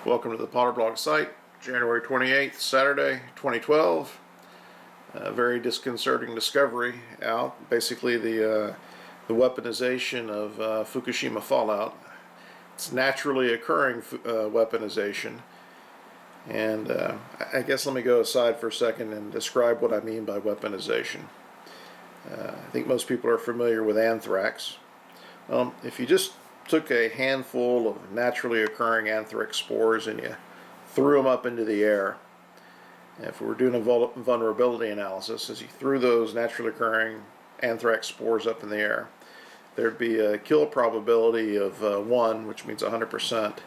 Welcome to the Potter Blog site, January 28th, Saturday, 2012. A very disconcerting discovery out. Basically, the weaponization of Fukushima fallout. It's naturally occurring weaponization. And I guess let me go aside for a second and describe what I mean by weaponization. I think most people are familiar with anthrax. If you just took a handful of naturally occurring anthrax spores and you threw them up into the air, if we were doing a vulnerability analysis, as you threw those naturally occurring anthrax spores up in the air, there'd be a kill probability of 1, which means 100%,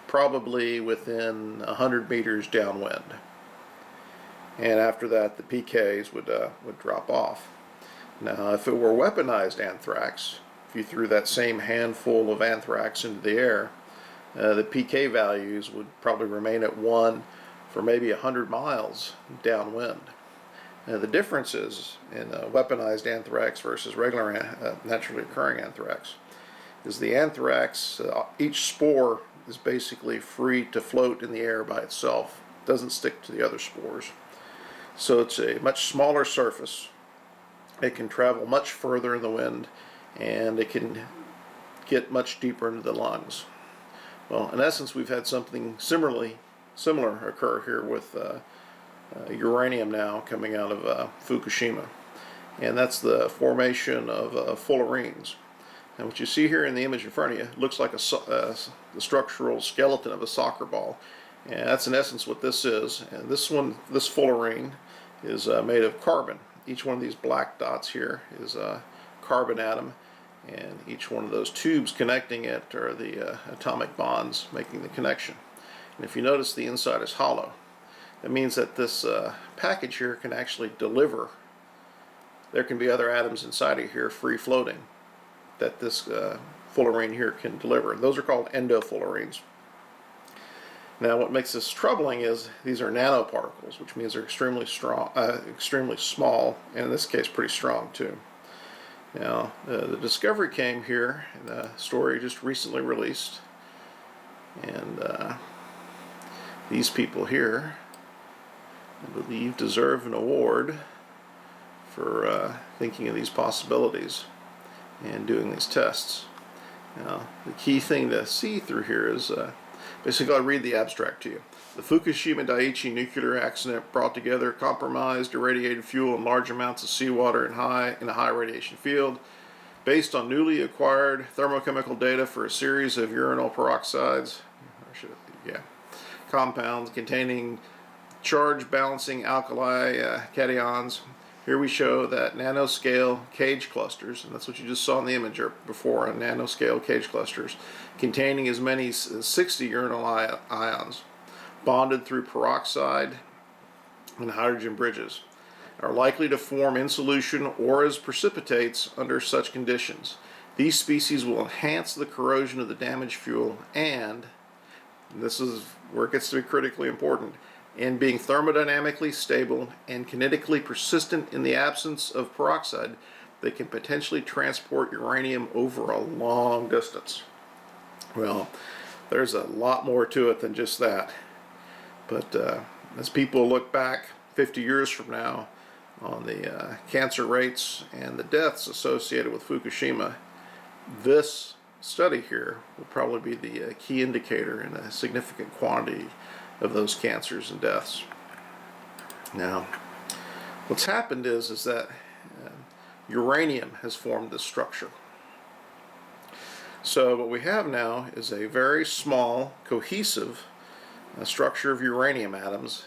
probably within 100 meters downwind. And after that, the PKs would drop off. Now, if it were weaponized anthrax, if you threw that same handful of anthrax into the air, the PK values would probably remain at 1 for maybe 100 miles downwind. Now, the difference is in weaponized anthrax versus regular naturally occurring anthrax is the anthrax, each spore is basically free to float in the air by itself. It doesn't stick to the other spores. So it's a much smaller surface. It can travel much further in the wind, and it can get much deeper into the lungs. Well, in essence, we've had something similar occur here with uranium now coming out of Fukushima, and that's the formation of fullerenes. And what you see here in the image in front of you looks like the structural skeleton of a soccer ball, and that's in essence what this is. And this fullerene is made of carbon. Each one of these black dots here is a carbon atom, and each one of those tubes connecting it are the atomic bonds making the connection. And if you notice, the inside is hollow. That means that this package here can actually deliver. There can be other atoms inside of here free floating that this fullerene here can deliver. Those are called endofullerenes. Now, what makes this troubling is these are nanoparticles, which means they're extremely small, and in this case, pretty strong too. Now, the discovery came here in a story just recently released, and these people here, I believe, deserve an award for thinking of these possibilities and doing these tests. Now, the key thing to see through here is basically, I'll read the abstract to you. The Fukushima Daiichi nuclear accident brought together compromised irradiated fuel and large amounts of seawater in a high radiation field. Based on newly acquired thermochemical data for a series of uranyl peroxides, compounds containing charge balancing alkali cations. Here we show that nanoscale cage clusters, and that's what you just saw in the image before, on nanoscale cage clusters, containing as many as 60 uranyl ions, bonded through peroxide and hydrogen bridges, are likely to form in solution or as precipitates under such conditions. These species will enhance the corrosion of the damaged fuel and this is where it gets to be critically important, and being thermodynamically stable and kinetically persistent in the absence of peroxide, they can potentially transport uranium over a long distance. Well, there's a lot more to it than just that. But as people look back 50 years from now on the cancer rates and the deaths associated with Fukushima, this study here will probably be the key indicator in a significant quantity of those cancers and deaths. Now, what's happened is that uranium has formed this structure. So what we have now is a very small, cohesive structure of uranium atoms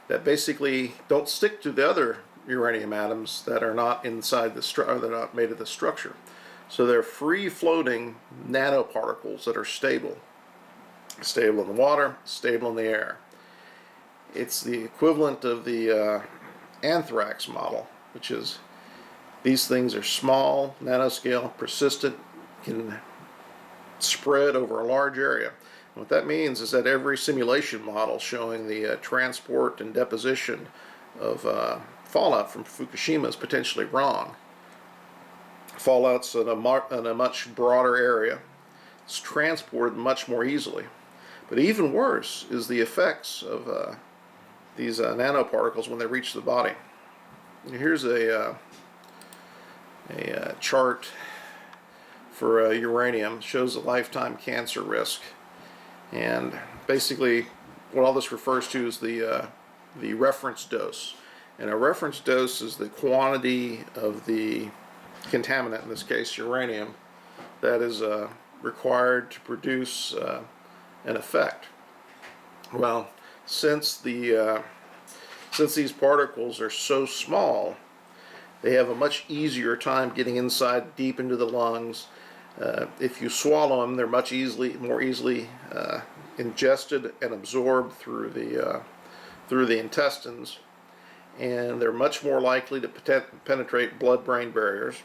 that basically don't stick to the other uranium atoms that are not inside the they're not made of the structure. So they're free-floating nanoparticles that are stable. Stable in the water, stable in the air. It's the equivalent of the anthrax model, which is these things are small, nanoscale, persistent, can spread over a large area. And what that means is that every simulation model showing the transport and deposition of fallout from Fukushima is potentially wrong. Fallout's in a much broader area. It's transported much more easily. But even worse is the effects of these nanoparticles when they reach the body. Here's a chart for uranium. It shows the lifetime cancer risk, and basically what all this refers to is the reference dose. And a reference dose is the quantity of the contaminant, in this case uranium, that is required to produce an effect. Well, since these particles are so small, they have a much easier time getting inside deep into the lungs. If you swallow them, they're much more easily ingested and absorbed through the intestines, and they're much more likely to penetrate blood-brain barriers.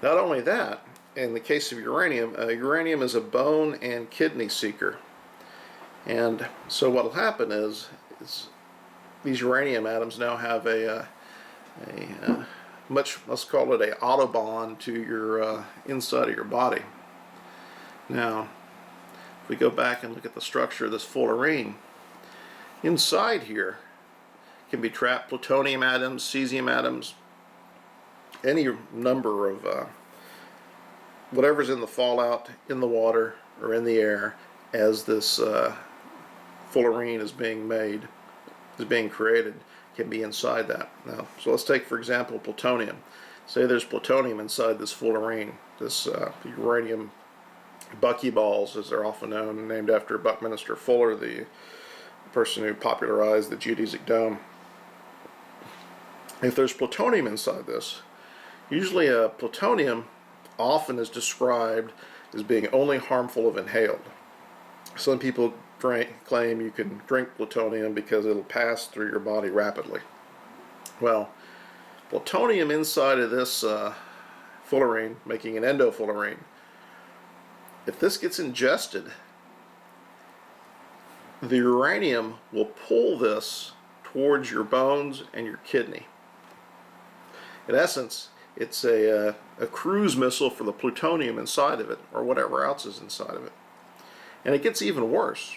Not only that, in the case of uranium, uranium is a bone and kidney seeker. And so what will happen is these uranium atoms now have a much, let's call it a autobahn to your inside of your body. Now, if we go back and look at the structure of this fullerene, inside here can be trapped plutonium atoms, cesium atoms, any number of whatever's in the fallout, in the water, or in the air as this fullerene is being created, can be inside that. Now, so let's take, for example, plutonium. Say there's plutonium inside this fullerene, this uranium buckyballs, as they're often known, and named after Buckminster Fuller, the person who popularized the geodesic dome. If there's plutonium inside this, usually plutonium often is described as being only harmful if inhaled. Some people claim you can drink plutonium because it'll pass through your body rapidly. Well, plutonium inside of this fullerene, making an endofullerene, if this gets ingested, the uranium will pull this towards your bones and your kidney. In essence, it's a cruise missile for the plutonium inside of it, or whatever else is inside of it. And it gets even worse.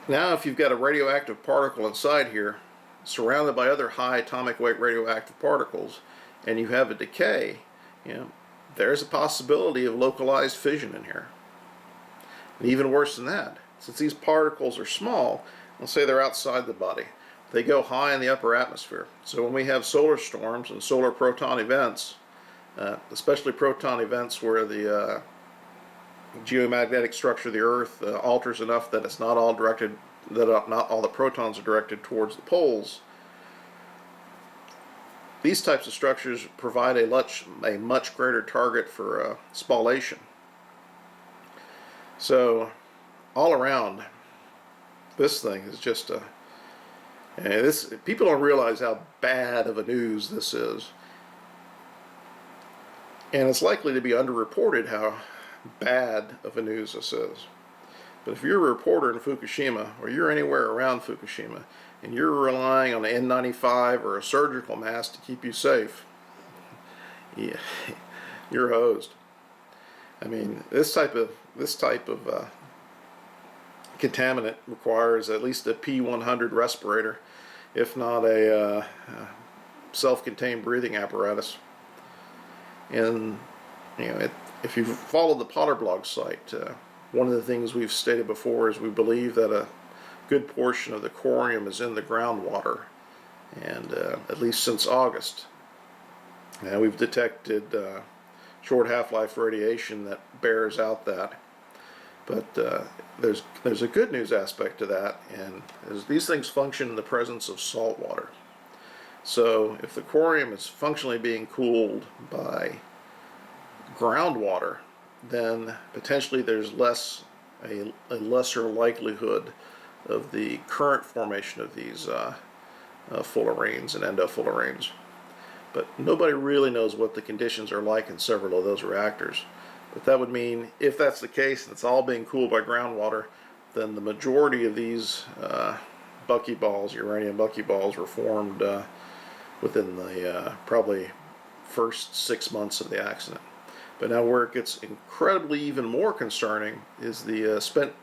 Now, if you've got a radioactive particle inside here, surrounded by other high atomic weight radioactive particles, and you have a decay, there's a possibility of localized fission in here. And even worse than that, since these particles are small, let's say they're outside the body, they go high in the upper atmosphere. So when we have solar storms and solar proton events, especially proton events where the geomagnetic structure of the Earth alters enough that it's not all directed, that not all the protons are directed towards the poles, these types of structures provide a much greater target for spallation. So all around, this thing is just people don't realize how bad of a news this is, and it's likely to be underreported how bad of a news this is. But if you're a reporter in Fukushima, or you're anywhere around Fukushima, and you're relying on an N95 or a surgical mask to keep you safe, yeah, you're hosed. I mean, this type of contaminant requires at least a P100 respirator, if not a self-contained breathing apparatus. And if you follow the Potter blog site, one of the things we've stated before is we believe that a good portion of the corium is in the groundwater, and at least since August. Now we've detected short half-life radiation that bears out that. But there's a good news aspect to that, and these things function in the presence of salt water. So if the corium is functionally being cooled by groundwater, then potentially there's a lesser likelihood of the current formation of these fullerenes and endofullerenes. But nobody really knows what the conditions are like in several of those reactors. But that would mean, if that's the case, and it's all being cooled by groundwater, then the majority of these buckyballs, uranium buckyballs, were formed within the probably first 6 months of the accident. But now where it gets incredibly even more concerning is the spent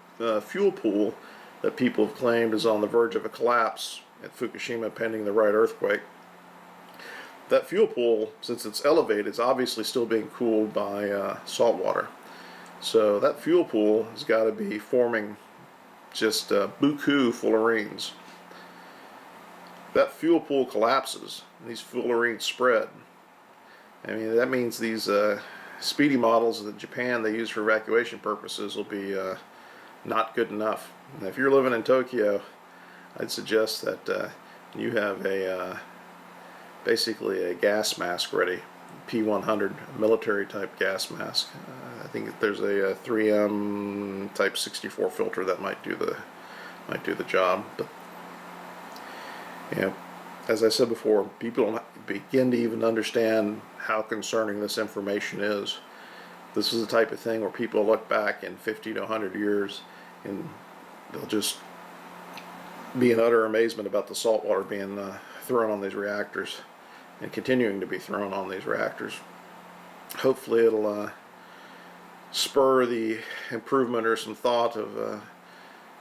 fuel pool that people have claimed is on the verge of a collapse at Fukushima pending the right earthquake. That fuel pool, since it's elevated, is obviously still being cooled by salt water. So that fuel pool has got to be forming just buku fullerenes. That fuel pool collapses, and these fullerenes spread. I mean, that means these speedy models that Japan they use for evacuation purposes will be not good enough. And if you're living in Tokyo, I'd suggest that you have a basically a gas mask ready, P100 military type gas mask. I think there's a 3M type 64 filter that might do the job. But as I said before, people don't begin to even understand how concerning this information is. This is the type of thing where people look back in 50 to 100 years and they'll just be in utter amazement about the salt water being thrown on these reactors and continuing to be thrown on these reactors. Hopefully it'll spur the improvement or some thought of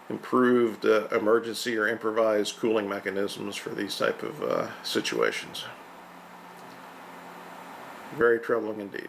improved emergency or improvised cooling mechanisms for these type of situations. Very troubling indeed.